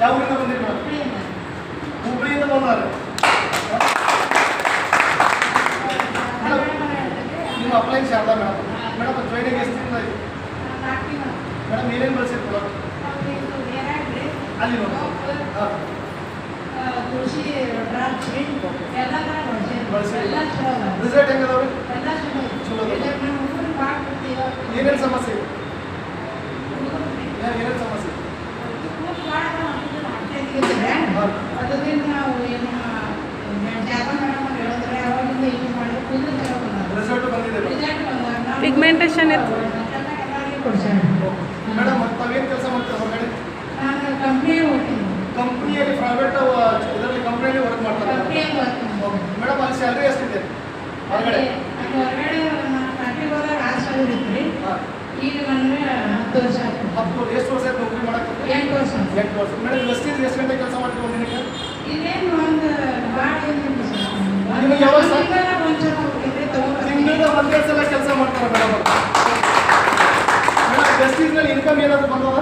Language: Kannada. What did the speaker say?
ಯಾವ ಊರಿಂದ ಬಂದಿರಿ ಮೇಡಮ್? ಹುಬ್ಳಿಯಿಂದ ಬಂದಾರೆ. ನಿಮ್ಮ ಅಪ್ಲೈನ್ ಶಾರದಾ ಮೇಡಮ್. ಮೇಡಮ್ ಟ್ರೈನಿಂಗ್ ಎಷ್ಟು ದಿನ ಆಯಿತು ಮೇಡಮ್? ಏನೇನು ಬಳಸಿರಿ ಪ್ರಾಡಕ್ಟ್ ಅಲ್ಲಿ ನೋಡಿ? ಹಾಂ ಕೃಷಿ ರಿಸಲ್ಟ್ ಹೆಂಗದಾವ್ರಿ? ಚಲೋ. ಏನೇನು ಸಮಸ್ಯೆ? ಏನೇನು ಸಮಸ್ಯೆ? ಅದರಿಂದ ನಾವು ಏನು ರಿಸಲ್ಟ್ ಬಂದಿದೆ ಪಿಗ್ಮೆಂಟೇಷನ್ ಇತ್ತು ಮೇಡಮ್. ತಾವೇನು ಕೆಲಸ ಮಾಡ್ತೀರಾ ಹೊರಗಡೆ? ನಾನು ಕಂಪ್ನಿಗೆ ಹೋಗ್ತೀನಿ. ಕಂಪ್ನಿಯಲ್ಲಿ ಪ್ರೈವೇಟ್ ಇದರಲ್ಲಿ ಕಂಪ್ನಿಯಲ್ಲಿ ವರ್ಕ್ ಮಾಡ್ತಾರೆ ಮೇಡಮ್. ಅಲ್ಲಿ ಸ್ಯಾಲ್ರಿ ಎಷ್ಟಿದೆ ಹೊರಗಡೆ? ಹೊರಗಡೆ ನಾನು ಫ್ಯಾಕ್ಟ್ರಿಗೆ ಹೋದಾಗ 6 ಸಾವಿರ ಇತ್ತು ರೀ. ಈಗ ನನಗೆ 10 ವರ್ಷ ಆಯ್ತು. 10 ಎಷ್ಟು ವರ್ಷ ಆಯ್ತು ನೌಕರಿ ಮಾಡಕ್ಕೆ? 8 ವರ್ಷ. 8 ವರ್ಷ. ಮೇಡಮ್ ಎಷ್ಟು ಗಂಟೆ ಕೆಲಸ ಮಾಡ್ತೀವಿ ಒಂದು ದಿನಕ್ಕೆ? ಇದೇನು ಒಂದು ಭಾಳ ನಿಮಗೆ ಯಾವಾಗ ತಿಂಗಳ ತಿಂಗಳ ಒಂದೇ ಸಲ ಕೆಲಸ ಮಾಡ್ತಾರೆ ಮೇಡಮ್. ಮೇಡಮ್ ವೆಸ್ಟೀಸ್ನಲ್ಲಿ ಇನ್ಕಮ್ ಏನಾದರೂ ಬಂದದ?